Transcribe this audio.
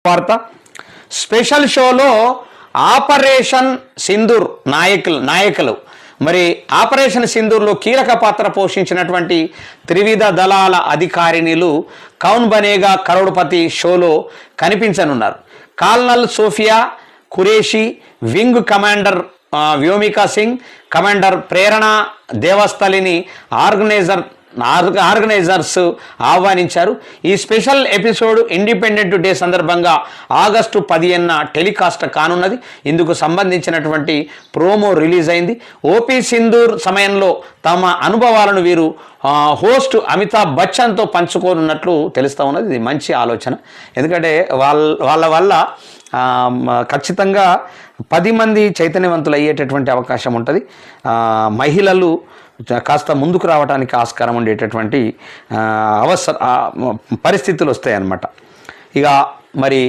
వార్త స్పెషల్ షోలో ఆపరేషన్ సింధూర్ నాయకులు మరి ఆపరేషన్ సింధూర్లో కీలక పాత్ర పోషించినటువంటి త్రివిధ దళాల అధికారిణులు కౌన్ బనేగా కరోడ్పతి షోలో కనిపించనున్నారు. Colonel Sofia Qureshi, wing commander Vyomika Singh, commander Prerna దేవస్థలిని ఆర్గనైజర్స్ ఆహ్వానించారు. ఈ స్పెషల్ ఎపిసోడ్ ఇండిపెండెంట్ డే సందర్భంగా ఆగస్టు 15న టెలికాస్ట్ కానున్నది. ఇందుకు సంబంధించినటువంటి ప్రోమో రిలీజ్ అయింది. ఓపీ సింధూర్ సమయంలో తమ అనుభవాలను వీరు హోస్ట్ అమితాబ్ బచ్చన్తో పంచుకోనున్నట్లు తెలుస్తూ ఉన్నది. ఇది మంచి ఆలోచన. ఎందుకంటే వాళ్ళ వల్ల ఖచ్చితంగా 10 మంది చైతన్యవంతులు అయ్యేటటువంటి అవకాశం ఉంటుంది. మహిళలు కాస్త ముందుకు రావడానికి ఆస్కారం ఉండేటటువంటి పరిస్థితులు వస్తాయన్నమాట. ఇక మరి